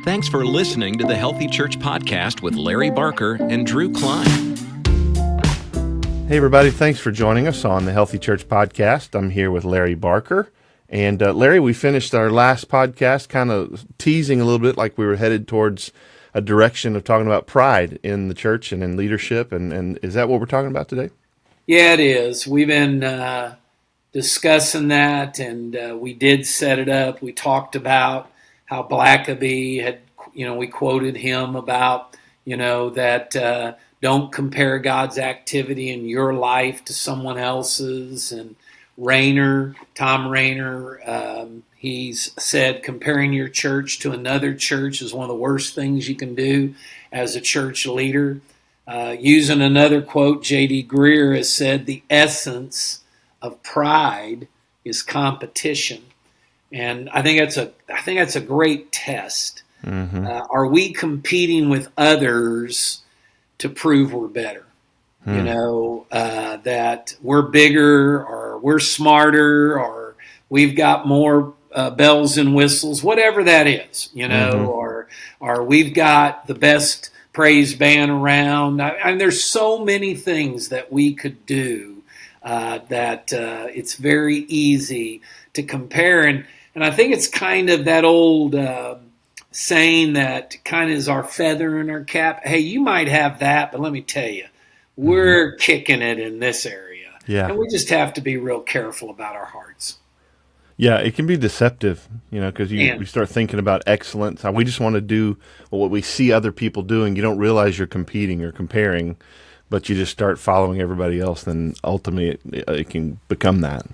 Thanks for listening to the Healthy Church Podcast with Larry Barker and Drew Klein. Hey everybody, thanks for joining us on the Healthy Church Podcast. I'm here with Larry Barker. And Larry, we finished our last podcast kind of teasing a little bit like we were headed towards a direction of talking about pride in the church and in leadership. And is that what we're talking about today? Yeah, it is. We've been discussing that, and we did set it up. We talked about how Blackaby had, we quoted him about, that don't compare God's activity in your life to someone else's. And Tom Rayner, he's said comparing your church to another church is one of the worst things you can do as a church leader. Using another quote, J.D. Greer has said, the essence of pride is competition. And I think that's a great test. Mm-hmm. Are we competing with others to prove we're better? That we're bigger or we're smarter or we've got more bells and whistles, whatever that is, mm-hmm. or we've got the best praise band around. I there's so many things that we could do that it's very easy to compare. And I think it's kind of that old saying that kind of is our feather in our cap. Hey, you might have that, but let me tell you, we're mm-hmm. kicking it in this area. Yeah. And we just have to be real careful about our hearts. Yeah, it can be deceptive, because you start thinking about excellence. We just want to do what we see other people doing. You don't realize you're competing or comparing, but you just start following everybody else. Then ultimately it can become that.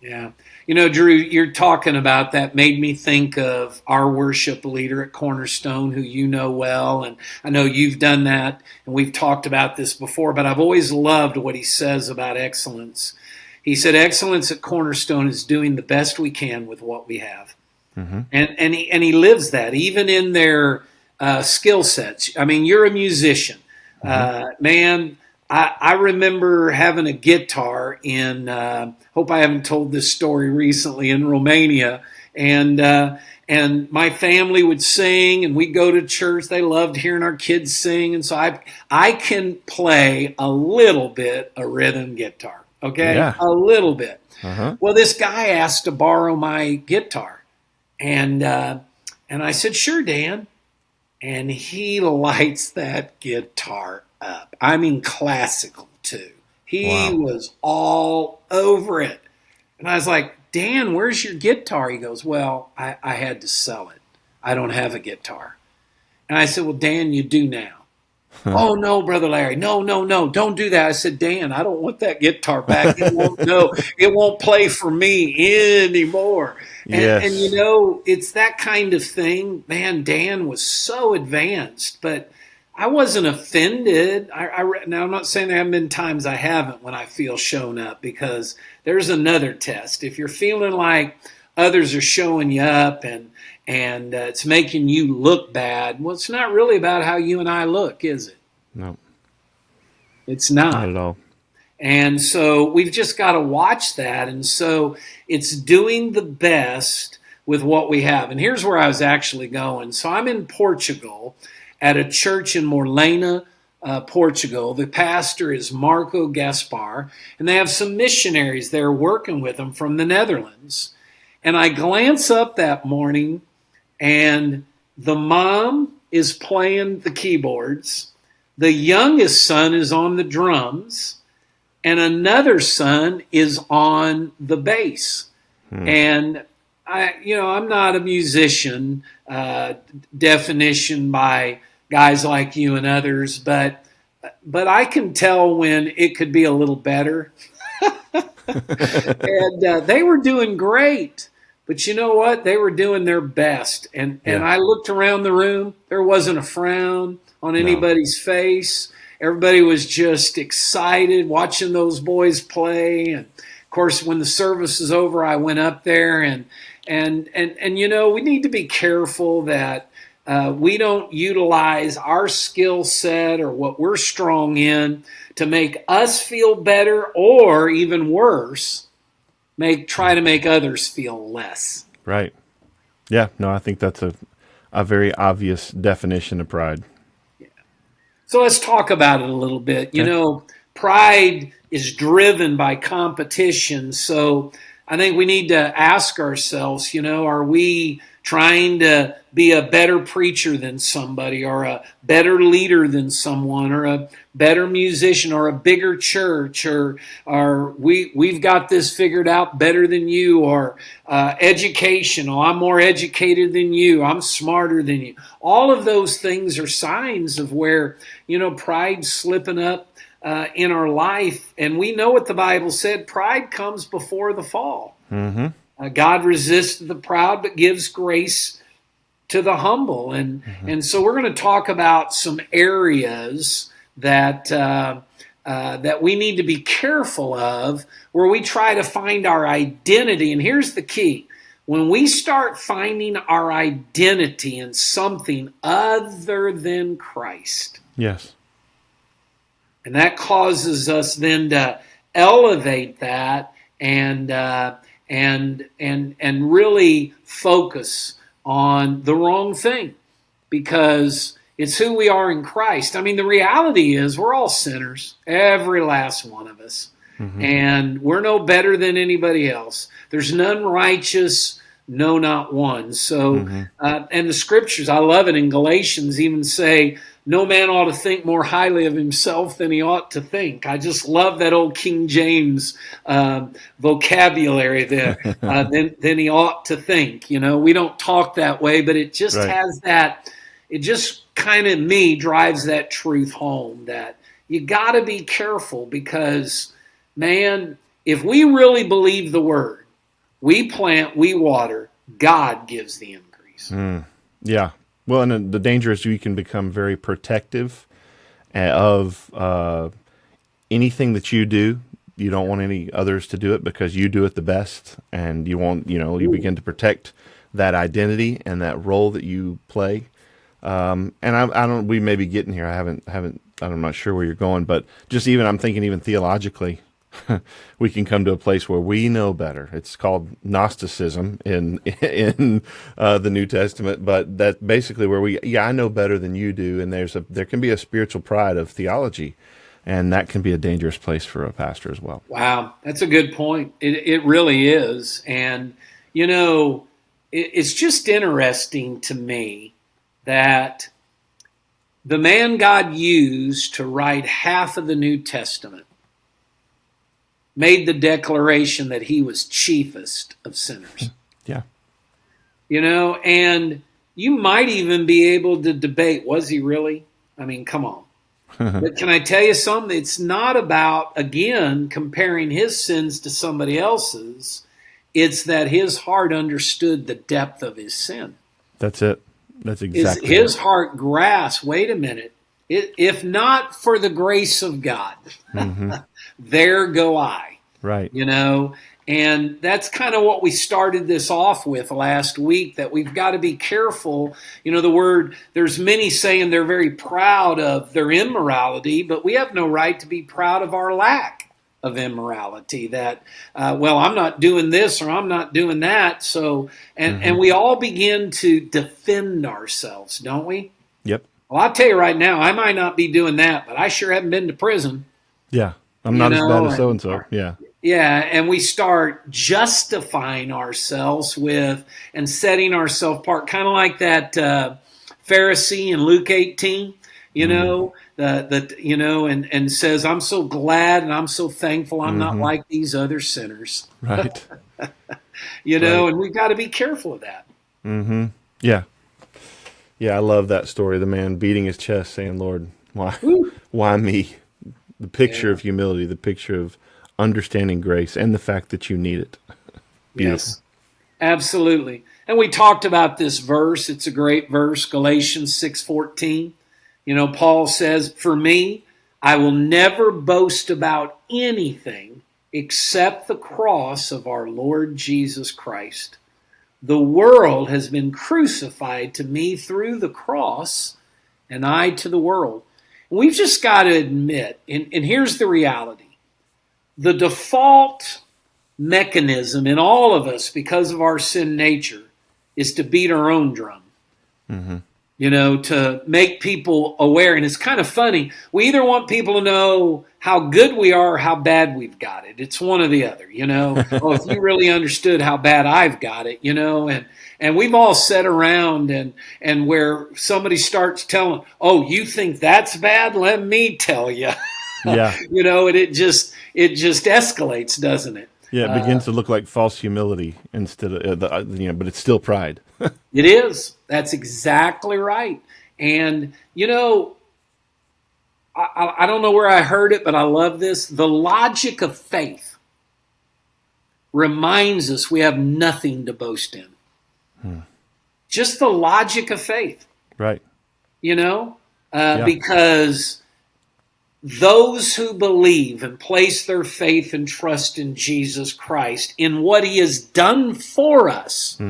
Yeah. Drew, you're talking about that made me think of our worship leader at Cornerstone, who you know well. And I know you've done that, and we've talked about this before, but I've always loved what he says about excellence. He said, excellence at Cornerstone is doing the best we can with what we have. Mm-hmm. And he lives that, even in their skill sets. I mean, you're a musician. Mm-hmm. Man, I remember having a guitar in, hope I haven't told this story recently, in Romania. And my family would sing, and we'd go to church. They loved hearing our kids sing. And so I can play a little bit of rhythm guitar. Okay, yeah. A little bit. Uh-huh. Well, this guy asked to borrow my guitar, and I said, "Sure, Dan." And he lights that guitar up. I mean, classical too. He was all over it, and I was like, "Dan, where's your guitar?" He goes, "Well, I had to sell it. I don't have a guitar." And I said, "Well, Dan, you do now." Oh, no, Brother Larry. No, don't do that. I said, Dan, I don't want that guitar back. It won't play for me anymore. Yes. And it's that kind of thing. Man, Dan was so advanced, but I wasn't offended. Now, I'm not saying there haven't been times I haven't when I feel shown up, because there's another test. If you're feeling like others are showing you up and it's making you look bad, well, it's not really about how you and I look, is it? No. It's not. Not at all. And so we've just got to watch that. And so it's doing the best with what we have. And here's where I was actually going. So I'm in Portugal at a church in Morlena, Portugal. The pastor is Marco Gaspar, and they have some missionaries there working with them from the Netherlands. And I glance up that morning, and the mom is playing the keyboards. The youngest son is on the drums, and another son is on the bass. And I'm not a musician, definition by guys like you and others, but I can tell when it could be a little better. And they were doing great. But you know what? They were doing their best. And I looked around the room. There wasn't a frown on anybody's face. Everybody was just excited watching those boys play. And, of course, when the service is over, I went up there. And we need to be careful that we don't utilize our skill set or what we're strong in to make us feel better, or even worse, try to make others feel less. Right. Yeah. No, I think that's a very obvious definition of pride. So let's talk about it a little bit. Okay. You know, pride is driven by competition. So I think we need to ask ourselves, you know, are we trying to be a better preacher than somebody, or a better leader than someone, or a better musician, or a bigger church, or we've got this figured out better than you, or educational, I'm more educated than you, I'm smarter than you. All of those things are signs of where, you know, pride's slipping up in our life. And we know what the Bible said, pride comes before the fall. Mm-hmm. God resists the proud, but gives grace to the humble. And so we're going to talk about some areas that that we need to be careful of, where we try to find our identity. And here's the key. When we start finding our identity in something other than Christ, Yes. and that causes us then to elevate that and really focus on the wrong thing, because it's who we are in Christ. I mean, the reality is we're all sinners, every last one of us, and we're no better than anybody else. There's none righteous, no, not one. So, and the scriptures, I love it in Galatians, even say, no man ought to think more highly of himself than he ought to think. I just love that old King James vocabulary there, than he ought to think. You know, we don't talk that way, but it just has that, it just kind of drives that truth home, that you got to be careful, because, man, if we really believe the word, we plant, we water, God gives the increase. Yeah. Well, and the danger is you can become very protective of anything that you do. You don't want any others to do it because you do it the best, and you want, you know, you begin to protect that identity and that role that you play. And I don't. We may be getting here. I'm not sure where you're going, but just even I'm thinking even theologically, we can come to a place where we know better. It's called Gnosticism in the New Testament, but that's basically where I know better than you do, and there can be a spiritual pride of theology, and that can be a dangerous place for a pastor as well. Wow, that's a good point. It really is, and you know, it's just interesting to me that the man God used to write half of the New Testament made the declaration that he was chiefest of sinners. Yeah. You know, and you might even be able to debate, was he really? I mean, come on. But can I tell you something? It's not about, again, comparing his sins to somebody else's. It's that his heart understood the depth of his sin. That's it. That's exactly his heart grasped, wait a minute, if not for the grace of God, there go I. Right. You know, and that's kind of what we started this off with last week, that we've got to be careful. You know, there's many saying they're very proud of their immorality, but we have no right to be proud of our lack of immorality, that, well, I'm not doing this or I'm not doing that. So, and we all begin to defend ourselves, don't we? Yep. Well, I'll tell you right now, I might not be doing that, but I sure haven't been to prison. Yeah. I'm not as bad as so-and-so. Yeah. Yeah, and we start justifying ourselves with and setting ourselves apart, kind of like that Pharisee in Luke 18, you know, and says, I'm so glad and I'm so thankful I'm not like these other sinners. Right. You know, and we've got to be careful of that. Yeah. Yeah, I love that story. The man beating his chest saying, Lord, why me? The picture of humility, the picture of understanding grace, and the fact that you need it. Yes, absolutely. And we talked about this verse. It's a great verse, Galatians 6:14. You know, Paul says, for me, I will never boast about anything except the cross of our Lord Jesus Christ. The world has been crucified to me through the cross, and I to the world. And we've just got to admit, and here's the reality. The default mechanism in all of us, because of our sin nature, is to beat our own drum. To make people aware. And it's kind of funny. We either want people to know how good we are or how bad we've got it. It's one or the other, Oh, if you really understood how bad I've got it, and we've all sat around and where somebody starts telling, oh, you think that's bad? Let me tell you. Yeah. And it just escalates, doesn't it? Yeah, it begins to look like false humility instead of, but it's still pride. It is. That's exactly right. And, I don't know where I heard it, but I love this. The logic of faith reminds us we have nothing to boast in. Just the logic of faith. Right. Because those who believe and place their faith and trust in Jesus Christ, in what he has done for us,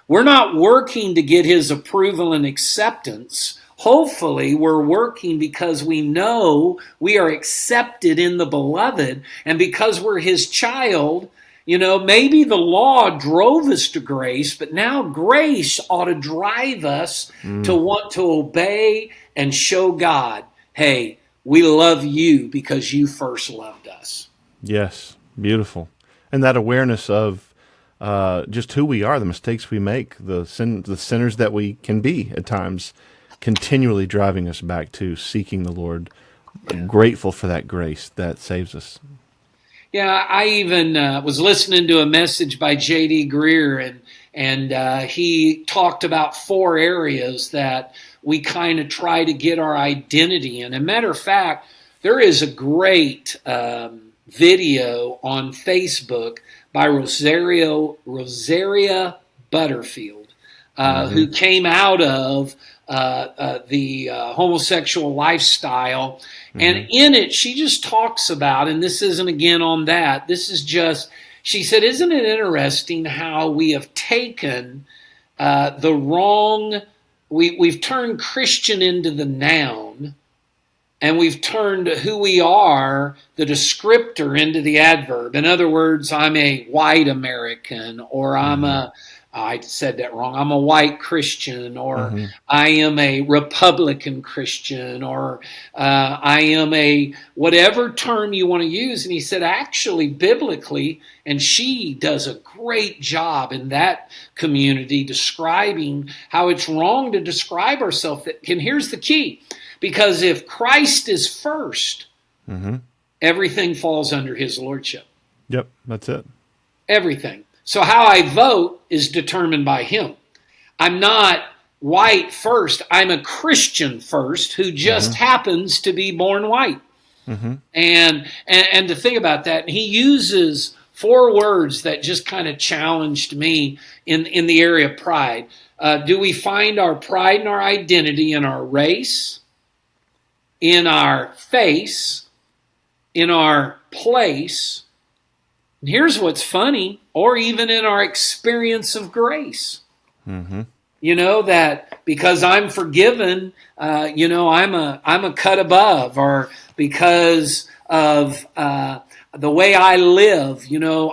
we're not working to get his approval and acceptance. Hopefully, we're working because we know we are accepted in the beloved, and because we're his child. Maybe the law drove us to grace, but now grace ought to drive us to want to obey and show God, hey, we love you because you first loved us. Yes, beautiful. And that awareness of just who we are, the mistakes we make, the sinners that we can be at times, continually driving us back to seeking the Lord, grateful for that grace that saves us. Yeah, I even was listening to a message by J.D. Greer, and he talked about 4 areas that we kind of try to get our identity in. As a matter of fact, there is a great video on Facebook by Rosaria Butterfield, who came out of the homosexual lifestyle. And in it, she just talks about, and this isn't again on that, this is just, she said, isn't it interesting how we have taken the wrong, we've turned Christian into the noun, and we've turned who we are, the descriptor, into the adverb. In other words, I'm a white American, or I said that wrong, I'm a white Christian, or I am a Republican Christian, or I am a whatever term you want to use. And he said, actually, biblically, and she does a great job in that community describing how it's wrong to describe ourselves. And here's the key. Because if Christ is first, everything falls under his lordship. Yep, that's it. Everything. So how I vote is determined by him. I'm not white first. I'm a Christian first who just happens to be born white. And to think about that, and he uses 4 words that just kind of challenged me in the area of pride. Do we find our pride and our identity in our race, in our face, in our place? And here's what's funny, or even in our experience of grace. That because I'm forgiven, I'm a cut above, or because of the way I live,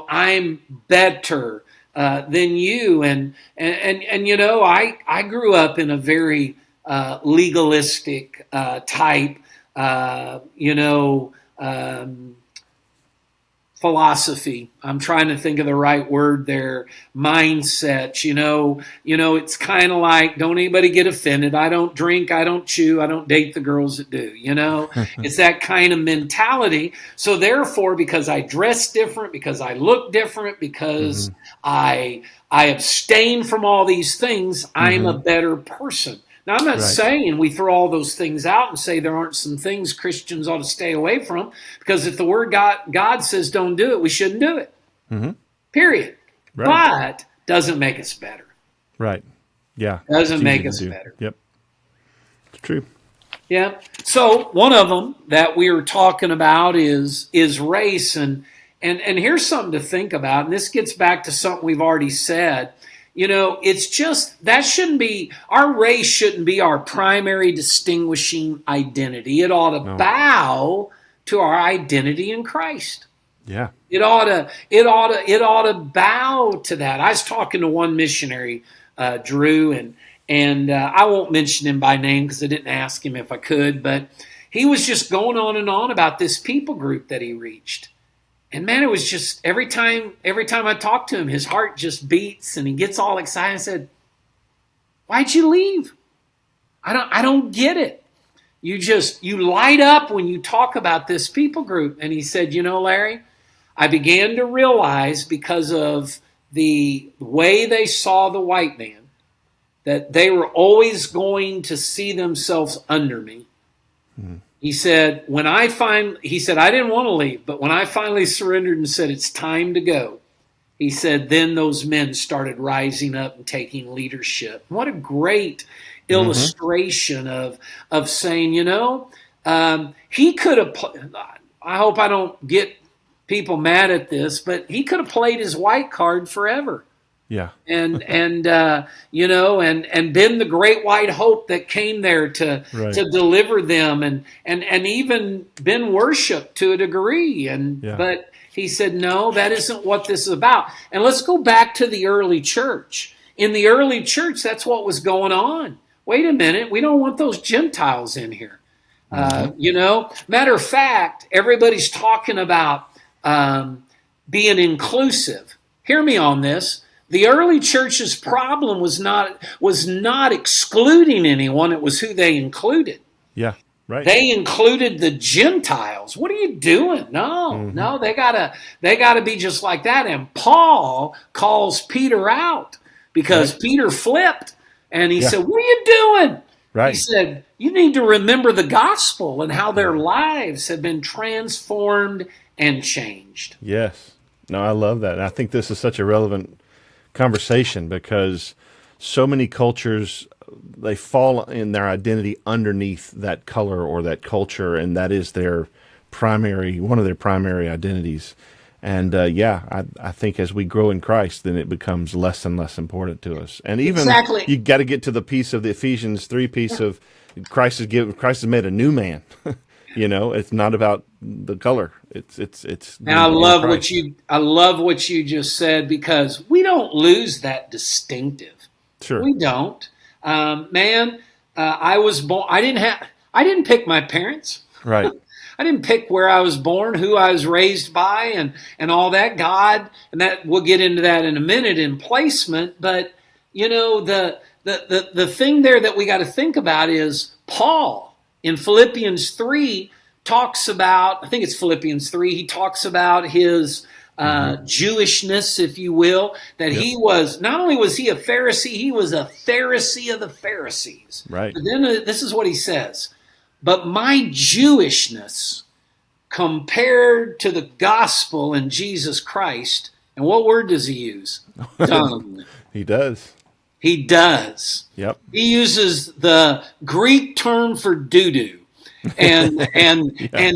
I'm better than you. And I grew up in a very legalistic type, philosophy. I'm trying to think of the right word there. Mindset. It's kind of like, don't anybody get offended. I don't drink. I don't chew. I don't date the girls that do. It's that kind of mentality. So therefore, because I dress different, because I look different, because I abstain from all these things, I'm a better person. Now, I'm not saying we throw all those things out and say there aren't some things Christians ought to stay away from, because if the word God says don't do it, we shouldn't do it. Period. Right. But doesn't make us better. Right. Yeah. Doesn't make us better. Yep. It's true. Yeah. So one of them that we were talking about is race, and here's something to think about, and this gets back to something we've already said. It's just, that shouldn't be, our race shouldn't be our primary distinguishing identity. It ought to bow to our identity in Christ. Yeah. It ought to bow to that. I was talking to one missionary, Drew, And I won't mention him by name because I didn't ask him if I could, but he was just going on and on about this people group that he reached. And man, it was just every time I talked to him, his heart just beats and he gets all excited. I said, "Why'd you leave? I don't get it. You light up when you talk about this people group." And he said, "Larry, I began to realize because of the way they saw the white man, that they were always going to see themselves under me." Mm-hmm. He said, I didn't want to leave, but when I finally surrendered and said, it's time to go, he said, then those men started rising up and taking leadership. What a great illustration of saying, he could have, I hope I don't get people mad at this, but he could have played his white card forever. Yeah. and been the great white hope that came there to deliver them and even been worshiped to a degree. But he said, no, that isn't what this is about. And let's go back to the early church. In the early church, that's what was going on. Wait a minute, we don't want those Gentiles in here. Matter of fact, everybody's talking about being inclusive. Hear me on this. The early church's problem was not excluding anyone. It was who they included. Yeah, right. They included the Gentiles. What are you doing? No, they gotta be just like that. And Paul calls Peter out because Peter flipped and he said, "What are you doing?" Right. He said, "You need to remember the gospel and how their lives have been transformed and changed." Yes. No, I love that. And I think this is such a relevant conversation because so many cultures, they fall in their identity underneath that color or that culture, and that is one of their primary identities. And I think as we grow in Christ, then it becomes less and less important to us. And even you got to get to the piece of the Ephesians 3 piece of Christ has made a new man. It's not about the color. It's. And I love what you just said because we don't lose that distinctive. Sure, we don't. I was born. I didn't pick my parents. Right. I didn't pick where I was born, who I was raised by, and all that. God, and that we'll get into that in a minute in placement. But the thing there that we got to think about is Paul. In Philippians 3, talks about, I think it's Philippians 3, he talks about his Jewishness, if you will, that he was, not only was he a Pharisee, he was a Pharisee of the Pharisees. Right. But then this is what he says, but my Jewishness compared to the gospel in Jesus Christ, and what word does he use? Dung. He does. He does. Yep. He uses the Greek term for doo-doo and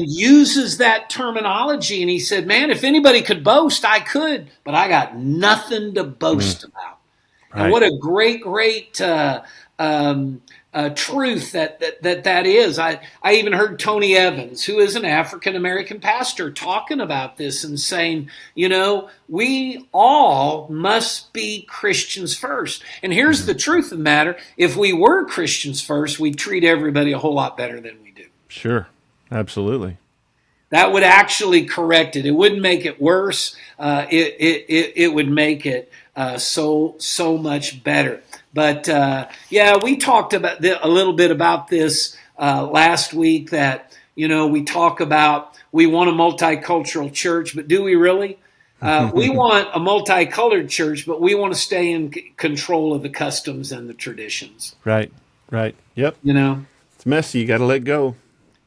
uses that terminology. And he said, man, if anybody could boast, I could, but I got nothing to boast about. Right. And what a great truth that is. I even heard Tony Evans, who is an African-American pastor, talking about this and saying, we all must be Christians first. And here's the truth of the matter. If we were Christians first, we'd treat everybody a whole lot better than we do. Sure. Absolutely. That would actually correct it. It wouldn't make it worse. It would make it so much better. But we talked about a little bit about this last week. That we talk about we want a multicultural church, but do we really? We want a multicolored church, but we want to stay in control of the customs and the traditions. Right. Yep. It's messy. You got to let go.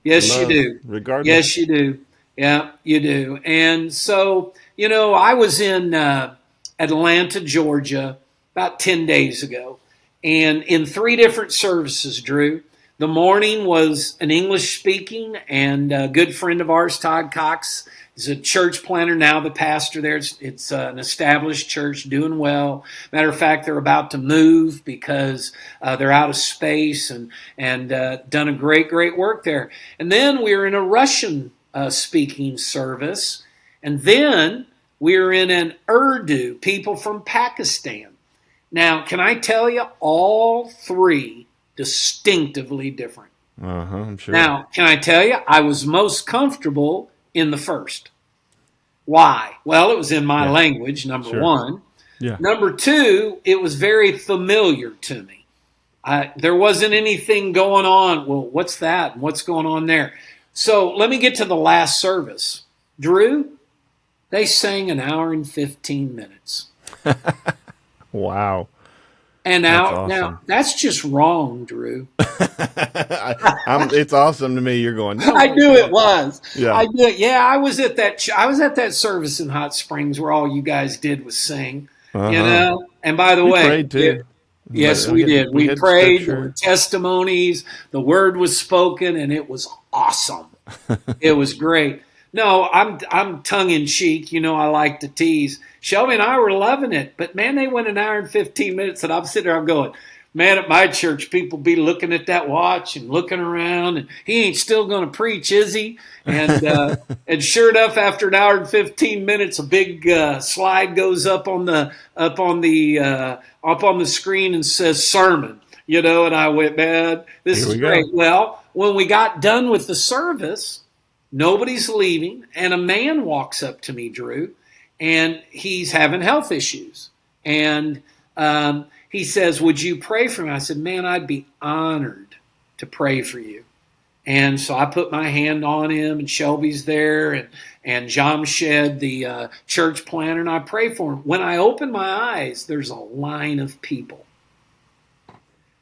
Yes, you do. Regardless. Yes, you do. Yeah, you do. And so, I was in Atlanta, Georgia, about 10 days ago, and in 3 different services, Drew. The morning was an English speaking, and a good friend of ours, Todd Cox, is a church planter now, the pastor there. It's an established church, doing well. Matter of fact, they're about to move because they're out of space and done a great work there. And then we were in a Russian speaking service, and then we were in an Urdu, people from Pakistan. Now, can I tell you, all three distinctively different. I'm sure. Now, can I tell you, I was most comfortable in the first. Why? Well, it was in my language, number one. Yeah. Number two, it was very familiar to me. There wasn't anything going on. Well, what's that? What's going on there? So let me get to the last service. Drew, they sang an hour and 15 minutes. Wow. And Awesome. now that's just wrong, Drew. It's awesome to me. You're going. No, I knew it was. Yeah. I knew it. Yeah, I was at that service in Hot Springs where all you guys did was sing. And by the way, prayed too. Yes, we did. We prayed. There were testimonies. The word was spoken, and it was awesome. It was great. No, I'm tongue in cheek. I like to tease. Shelby and I were loving it, but man, they went an hour and 15 minutes, and I'm sitting there. I'm going, man, at my church, people be looking at that watch and looking around, and he ain't still going to preach, is he? And and sure enough, after an hour and 15 minutes, a big slide goes up on the screen and says sermon. And I went, man, this is great. Well, when we got done with the service, nobody's leaving, and a man walks up to me, Drew, and he's having health issues, and he says, would you pray for me? I said, man, I'd be honored to pray for you. And so I put my hand on him, and Shelby's there, and Jamshed, the church planner, and I pray for him. When I open my eyes, there's a line of people.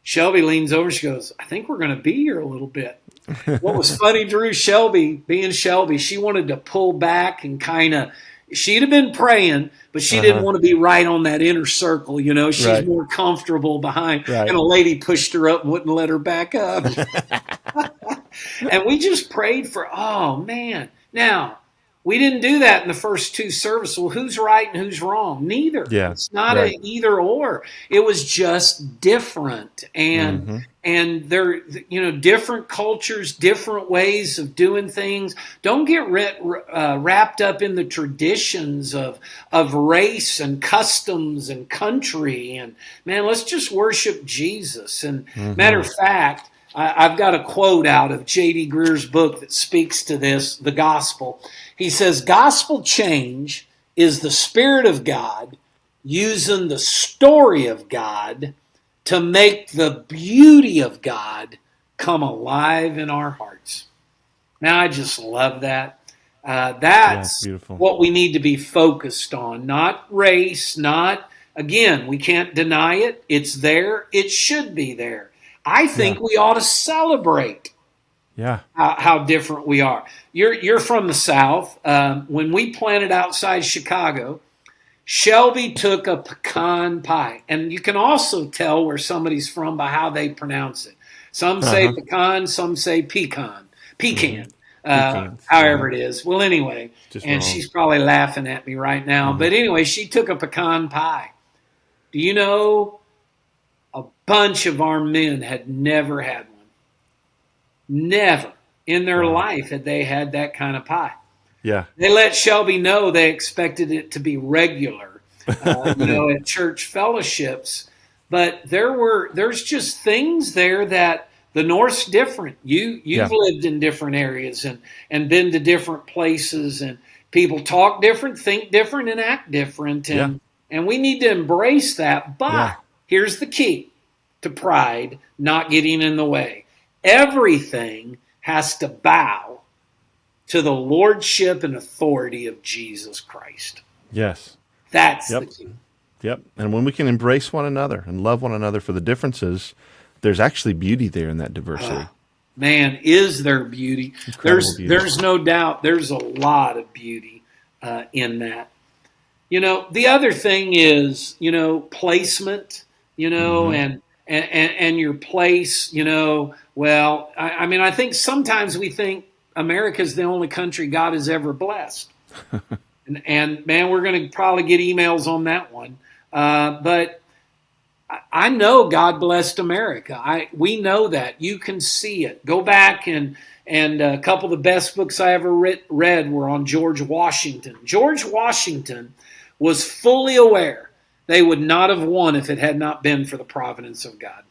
Shelby leans over, she goes, I think we're going to be here a little bit. What was funny, Drew, Shelby, being Shelby, she wanted to pull back and kind of, she'd have been praying, but she didn't want to be right on that inner circle. She's more comfortable behind. Right. And a lady pushed her up and wouldn't let her back up. And we just prayed for, oh, man. Now, we didn't do that in the first two services. Well, who's right and who's wrong? Neither. Yeah, it's not an either or. It was just different. And and they're, different cultures, different ways of doing things. Don't get wrapped up in the traditions of race and customs and country. And, man, let's just worship Jesus. And matter of fact, I've got a quote out of J.D. Greer's book that speaks to this, the gospel. He says, gospel change is the Spirit of God using the story of God to make the beauty of God come alive in our hearts. Now, I just love that. That's what we need to be focused on, not race, again, we can't deny it. It's there. It should be there. I think we ought to celebrate how different we are. You're from the South. When we planted outside Chicago, Shelby took a pecan pie. And you can also tell where somebody's from by how they pronounce it. Some say pecan, some say pecan. However it is. Well, anyway, and she's probably laughing at me right now. But anyway, she took a pecan pie. Do you know, a bunch of our men had never had one. Never in their life had they had that kind of pie. Yeah. They let Shelby know they expected it to be regular, at church fellowships. But there's just things there that the North's different. You've lived in different areas and been to different places, and people talk different, think different, and act different. And we need to embrace that. But here's the key to pride not getting in the way. Everything has to bow to the lordship and authority of Jesus Christ. Yes. That's the key. Yep. And when we can embrace one another and love one another for the differences, there's actually beauty there in that diversity. Man, is there beauty? There's no doubt there's a lot of beauty in that. The other thing is, placement, and your place, well, I think sometimes we think America's the only country God has ever blessed. and man, we're going to probably get emails on that one. But I know God blessed America. We know that. You can see it. Go back and a couple of the best books I ever read were on George Washington. George Washington was fully aware. they would not have won if it had not been for the providence of God.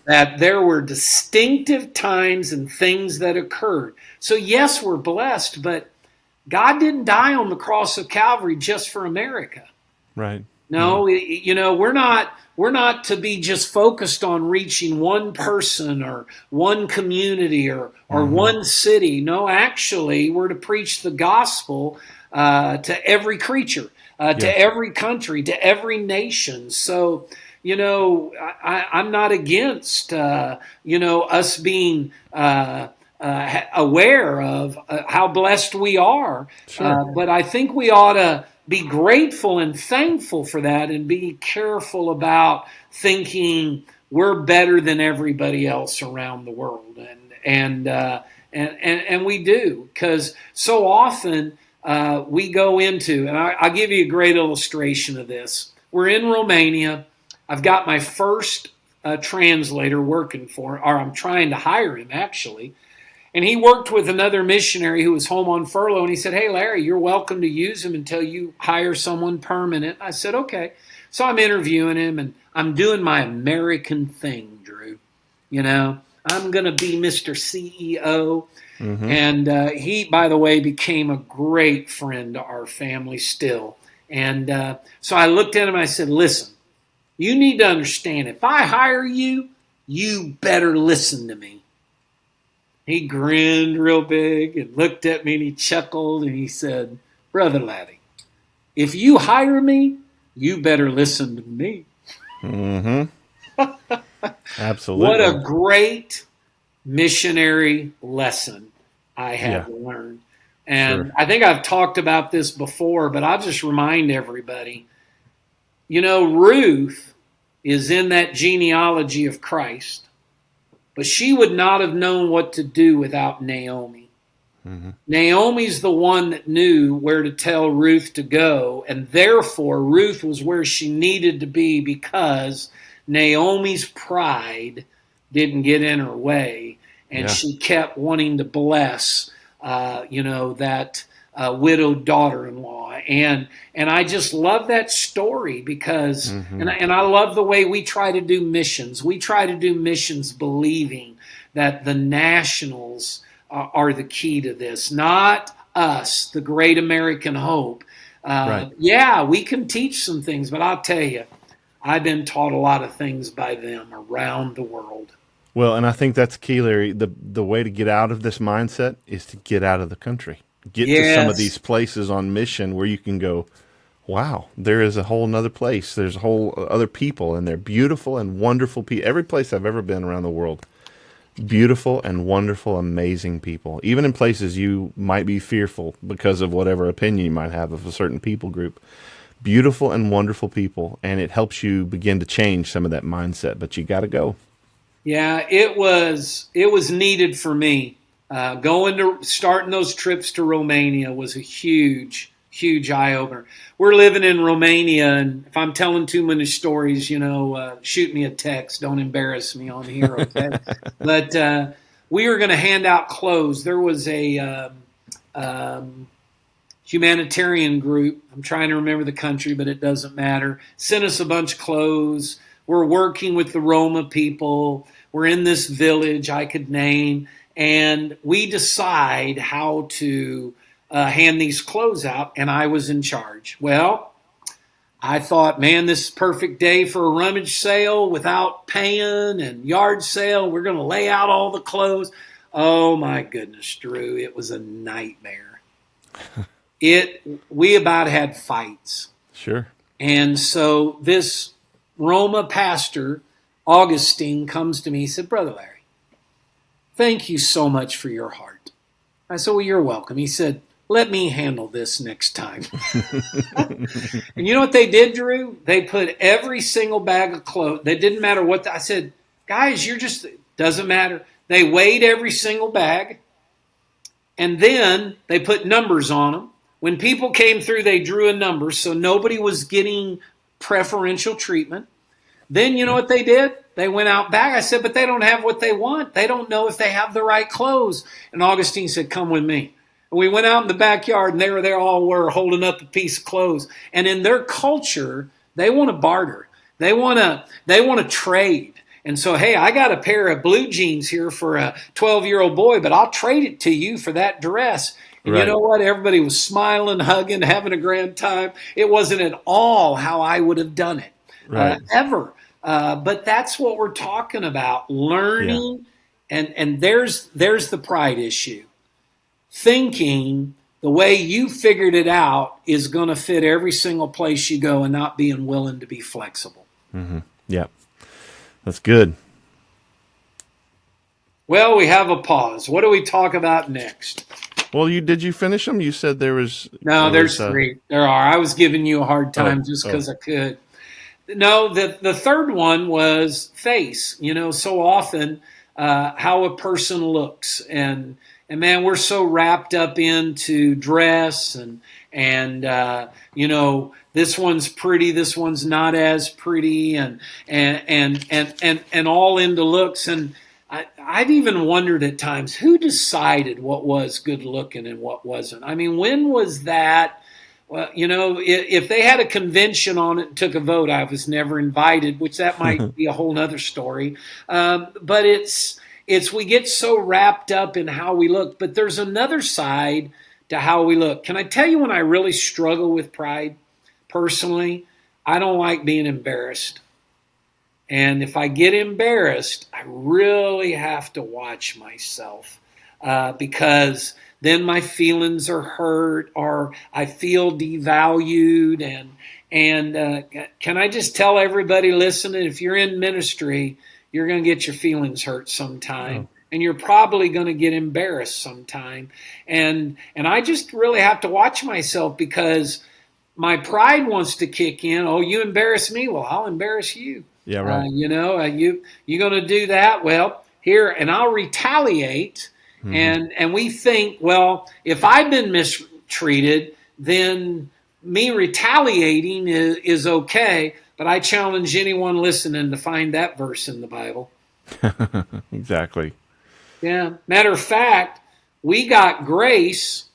That there were distinctive times and things that occurred. So yes, we're blessed, but God didn't die on the cross of Calvary just for America. Right. No, we're not to be just focused on reaching one person or one community or one city. No, actually, we're to preach the gospel to every creature, to every country, to every nation. So, I'm not against, us being aware of how blessed we are. Sure. But I think we ought to be grateful and thankful for that, and be careful about thinking we're better than everybody else around the world. And we do, because so often we go into, and I'll give you a great illustration of this. We're in Romania. I've got my first translator working for, or I'm trying to hire him actually. And he worked with another missionary who was home on furlough. And he said, "Hey, Larry, you're welcome to use him until you hire someone permanent." I said, "Okay." So I'm interviewing him, and I'm doing my American thing, Drew. I'm going to be Mr. CEO. And he, by the way, became a great friend to our family still. And so I looked at him and I said, "Listen, you need to understand, if I hire you, you better listen to me." He grinned real big and looked at me and he chuckled and he said, "Brother Laddie, if you hire me, you better listen to me." Absolutely. What a great missionary lesson I have learned. And I think I've talked about this before, but I'll just remind everybody, Ruth is in that genealogy of Christ. But she would not have known what to do without Naomi. Naomi's the one that knew where to tell Ruth to go, and therefore Ruth was where she needed to be, because Naomi's pride didn't get in her way, and she kept wanting to bless, that widowed daughter-in-law. And I just love that story because, and I love the way we try to do missions. We try to do missions believing that the nationals are the key to this, not us, the great American hope. Right. Yeah, we can teach some things, but I'll tell you, I've been taught a lot of things by them around the world. Well, and I think that's key, Larry. The way to get out of this mindset is to get out of the country. Get to some of these places on mission where you can go, wow, there is a whole nother place. There's a whole other people, and they're beautiful and wonderful people. Every place I've ever been around the world, beautiful and wonderful, amazing people. Even in places you might be fearful because of whatever opinion you might have of a certain people group. Beautiful and wonderful people, and it helps you begin to change some of that mindset, but you got to go. Yeah, it was needed for me. Starting those trips to Romania was a huge eye-opener. We're living in Romania, and if I'm telling too many stories, shoot me a text. Don't embarrass me on here, okay? But we were going to hand out clothes. There was a humanitarian group. I'm trying to remember the country, but it doesn't matter. Sent us a bunch of clothes. We're working with the Roma people. We're in this village I could name. And we decide how to hand these clothes out, and I was in charge. Well, I thought, man, this is a perfect day for a rummage sale without paying and yard sale. We're going to lay out all the clothes. Oh, my goodness, Drew, it was a nightmare. We about had fights. Sure. And so this Roma pastor, Augustine, comes to me. He said, "Brother Larry, thank you so much for your heart." I said, "Well, you're welcome." He said, "Let me handle this next time." And you know what they did, Drew? They put every single bag of clothes. They didn't matter what. I said, "Guys, doesn't matter." They weighed every single bag, and then they put numbers on them. When people came through, they drew a number, so nobody was getting preferential treatment. Then you know what they did? They went out back. I said, "But they don't have what they want. They don't know if they have the right clothes." And Augustine said, "Come with me." And we went out in the backyard, and there they all were holding up a piece of clothes. And in their culture, They want to barter. They want to trade. And so, hey, I got a pair of blue jeans here for a 12-year-old boy, but I'll trade it to you for that dress. And Right. you know what? Everybody was smiling, hugging, having a grand time. It wasn't at all how I would have done it, Right. ever. But that's what we're talking about, learning. And there's the pride issue. Thinking the way you figured it out is going to fit every single place you go and not being willing to be flexible. Mm-hmm. Yeah. That's good. Well, we have a pause. What do we talk about next? Well, did you finish them? You said there was... No, there's three. There are. I was giving you a hard time just oh. because I could. No, the third one was face. So often how a person looks. And man, we're so wrapped up into dress and this one's pretty, this one's not as pretty, and all into looks. And I've even wondered at times, who decided what was good looking and what wasn't? I mean, when was that? Well, if they had a convention on it and took a vote, I was never invited, which that might be a whole nother story. But it's we get so wrapped up in how we look. But there's another side to how we look. Can I tell you when I really struggle with pride? Personally, I don't like being embarrassed. And if I get embarrassed, I really have to watch myself because then my feelings are hurt or I feel devalued. And can I just tell everybody listening, if you're in ministry, you're going to get your feelings hurt sometime. Oh. And you're probably going to get embarrassed sometime. And I just really have to watch myself because my pride wants to kick in. Oh, you embarrass me? Well, I'll embarrass you. Yeah, right. You're going to do that? Well, here, and I'll retaliate. Mm-hmm. And we think, well, if I've been mistreated, then me retaliating is okay. But I challenge anyone listening to find that verse in the Bible. Exactly. Yeah. Matter of fact, we got grace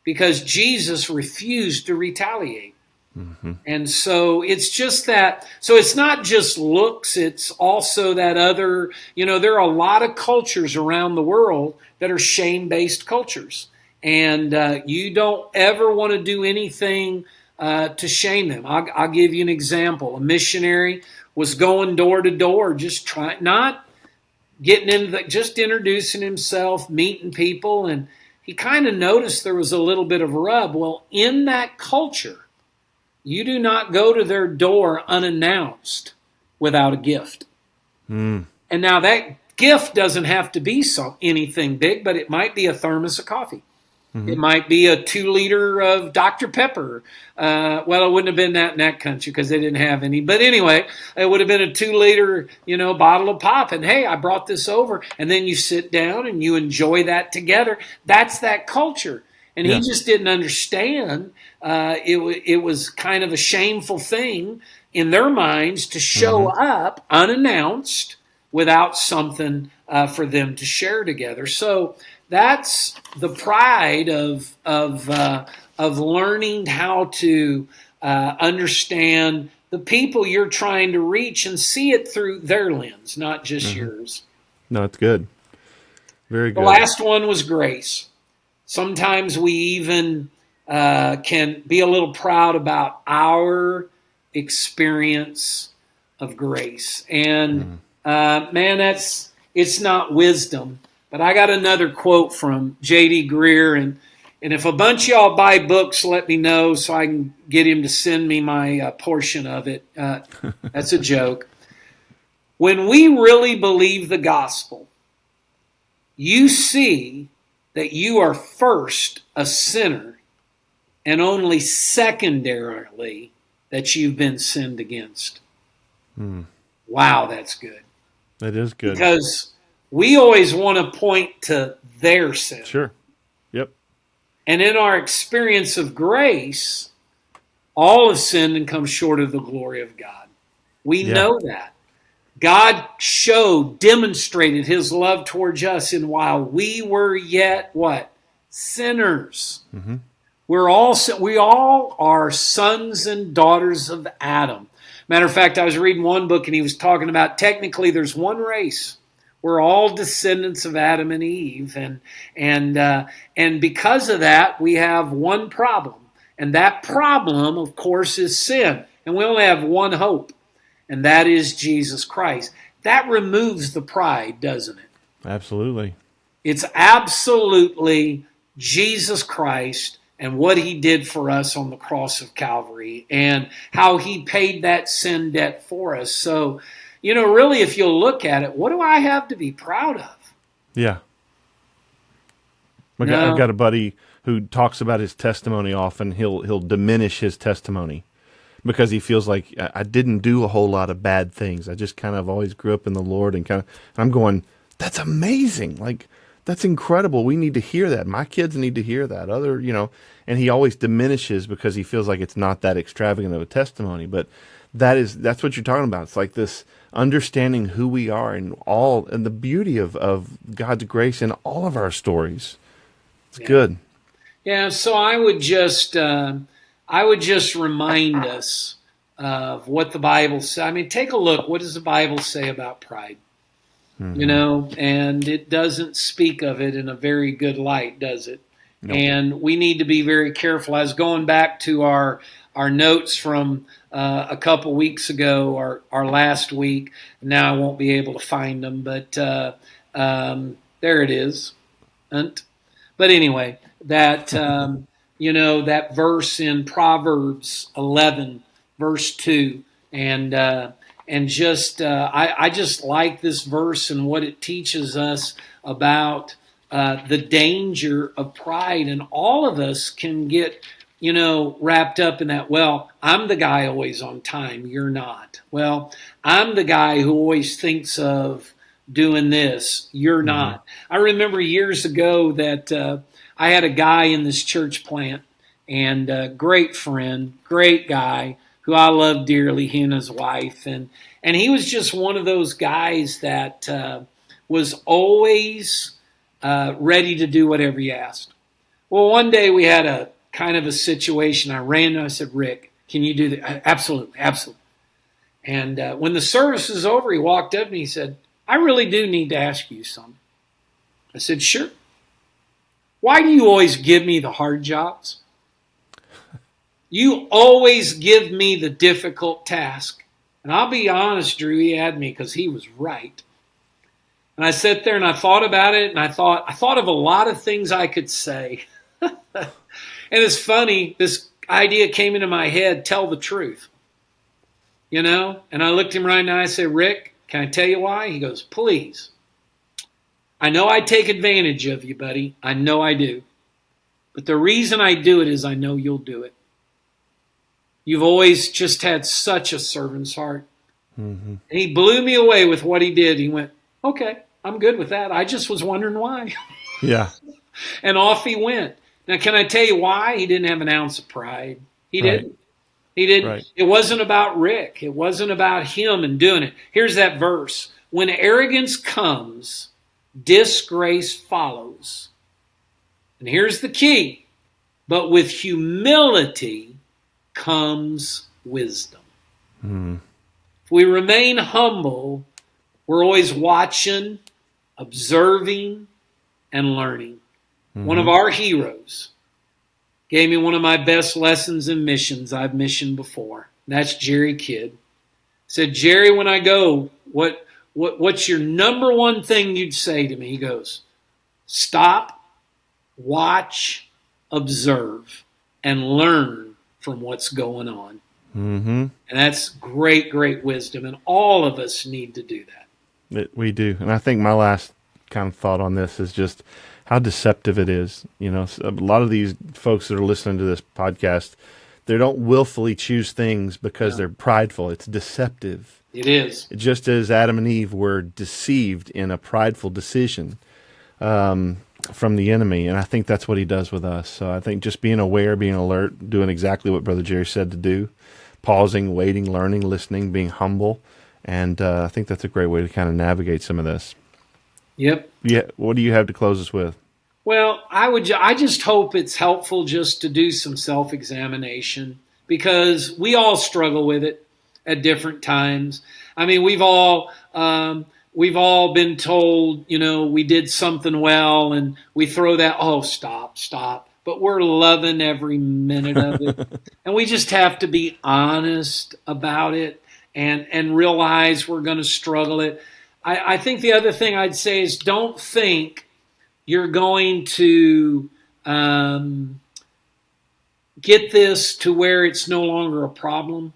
because Jesus refused to retaliate. Mm-hmm. And so it's just that. So it's not just looks. It's also that other, there are a lot of cultures around the world that are shame-based cultures. And you don't ever want to do anything to shame them. I'll give you an example. A missionary was going door to door, just not getting into just introducing himself, meeting people, and he kind of noticed there was a little bit of a rub. Well, in that culture, you do not go to their door unannounced without a gift. Mm. And now that gift doesn't have to be anything big, but it might be a thermos of coffee. Mm-hmm. It might be a 2-liter of Dr. Pepper. Well, it wouldn't have been that in that country because they didn't have any. But anyway, it would have been a 2-liter, bottle of pop. And hey, I brought this over. And then you sit down and you enjoy that together. That's that culture. And he just didn't understand. It was kind of a shameful thing in their minds to show up unannounced without something for them to share together. So that's the pride of learning how to understand the people you're trying to reach and see it through their lens, not just yours. No, it's good. Very good. The last one was grace. Sometimes we even can be a little proud about our experience of grace. And man, it's not wisdom. But I got another quote from J.D. Greer, and if a bunch of y'all buy books, let me know so I can get him to send me my portion of it. That's a joke. When we really believe the gospel, you see that you are first a sinner and only secondarily that you've been sinned against. Wow, that's good. That is good. Because we always want to point to their sin. Sure. Yep. And in our experience of grace, all have sinned and come short of the glory of God. We know that. God demonstrated his love towards us, and while we were yet what? Sinners. Mm-hmm. We all are sons and daughters of Adam. Matter of fact, I was reading one book and he was talking about technically there's one race. We're all descendants of Adam and Eve, and because of that, we have one problem, and that problem, of course, is sin. And we only have one hope, and that is Jesus Christ. That removes the pride, doesn't it? Absolutely. It's absolutely Jesus Christ and what he did for us on the cross of Calvary and how he paid that sin debt for us. So, really, if you'll look at it, what do I have to be proud of? Yeah. I've got a buddy who talks about his testimony often. He'll diminish his testimony because he feels like I didn't do a whole lot of bad things. I just kind of always grew up in the Lord and I'm going, that's amazing. Like, that's incredible. We need to hear that. My kids need to hear that. And he always diminishes because he feels like it's not that extravagant of a testimony. But that's what you're talking about. It's like this understanding who we are and the beauty of God's grace in all of our stories. It's good. Yeah. So I would just remind us of what the Bible says. I mean, take a look. What does the Bible say about pride? Mm-hmm. And it doesn't speak of it in a very good light, does it? Nope. And we need to be very careful. I was going back to our notes from a couple weeks ago, our last week. Now I won't be able to find them, but there it is. But anyway, that that verse in Proverbs 11, verse 2, and just I just like this verse and what it teaches us about the danger of pride, and all of us can get wrapped up in that. Well, I'm the guy always on time. You're not. Well, I'm the guy who always thinks of doing this. You're not. I remember years ago that I had a guy in this church plant, and a great friend, great guy, who I love dearly, he and his wife. And he was just one of those guys that was always ready to do whatever you asked. Well, one day we had a kind of a situation. I ran and I said, Rick, can you do that? Absolutely, absolutely. And when the service was over, he walked up and he said, I really do need to ask you something. I said, sure. Why do you always give me the hard jobs? You always give me the difficult task. And I'll be honest, Drew, he had me because he was right. And I sat there and I thought about it, and I thought of a lot of things I could say. And it's funny, this idea came into my head, tell the truth. And I looked him right now, I said, Rick, can I tell you why? He goes, please. I know I take advantage of you, buddy. I know I do. But the reason I do it is I know you'll do it. You've always just had such a servant's heart. Mm-hmm. And he blew me away with what he did. He went, okay, I'm good with that. I just was wondering why. Yeah. And off he went. Now, can I tell you why? He didn't have an ounce of pride. He didn't. He didn't. Right. It wasn't about Rick. It wasn't about him and doing it. Here's that verse. When arrogance comes, disgrace follows. And here's the key. But with humility comes wisdom. If we remain humble, we're always watching, observing, and learning. One of our heroes gave me one of my best lessons in missions. I've missioned before. That's Jerry Kidd. Said, Jerry, when I go, what's your number one thing you'd say to me? He goes, stop, watch, observe, and learn from what's going on. Mm-hmm. And that's great, great wisdom. And all of us need to do that. We do. And I think my last kind of thought on this is just how deceptive it is. A lot of these folks that are listening to this podcast, they don't willfully choose things because they're prideful. It's deceptive. It is. Just as Adam and Eve were deceived in a prideful decision from the enemy. And I think that's what he does with us. So I think just being aware, being alert, doing exactly what Brother Jerry said to do, pausing, waiting, learning, listening, being humble. And I think that's a great way to kind of navigate some of this. Yep. Yeah. What do you have to close us with? Well, I just hope it's helpful just to do some self-examination, because we all struggle with it. at different times. I mean, we've all been told, we did something well, and we throw that, oh, stop. But we're loving every minute of it. And we just have to be honest about it and realize we're going to struggle it. I think the other thing I'd say is don't think you're going to get this to where it's no longer a problem.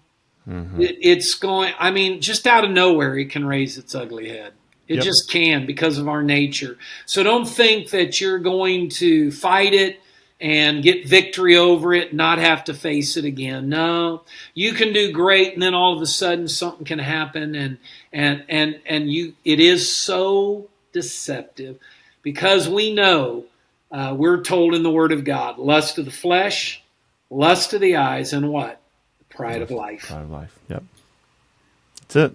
Mm-hmm. Just out of nowhere, it can raise its ugly head. It just can because of our nature. So don't think that you're going to fight it and get victory over it and not have to face it again. No, you can do great, and then all of a sudden something can happen, and it is so deceptive because we know we're told in the Word of God, lust of the flesh, lust of the eyes, and what? Pride of life. Pride of life. Yep. That's it.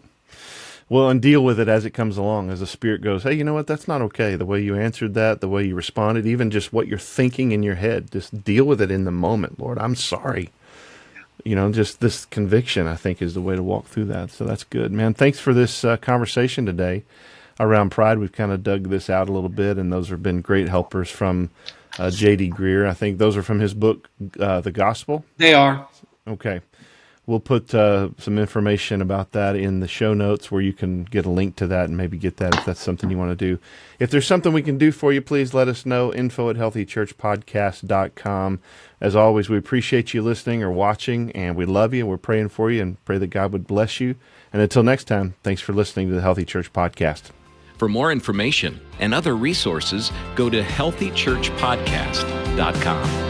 Well, and deal with it as it comes along, as the Spirit goes, hey, you know what? That's not okay. The way you answered that, the way you responded, even just what you're thinking in your head, just deal with it in the moment. Lord, I'm sorry. Just this conviction, I think, is the way to walk through that. So that's good. Man, thanks for this conversation today around pride. We've kind of dug this out a little bit, and those have been great helpers from J.D. Greer. I think those are from his book, The Gospel. They are. Okay. We'll put some information about that in the show notes where you can get a link to that and maybe get that if that's something you want to do. If there's something we can do for you, please let us know, info@healthychurchpodcast.com. As always, we appreciate you listening or watching, and we love you. We're praying for you and pray that God would bless you. And until next time, thanks for listening to the Healthy Church Podcast. For more information and other resources, go to healthychurchpodcast.com.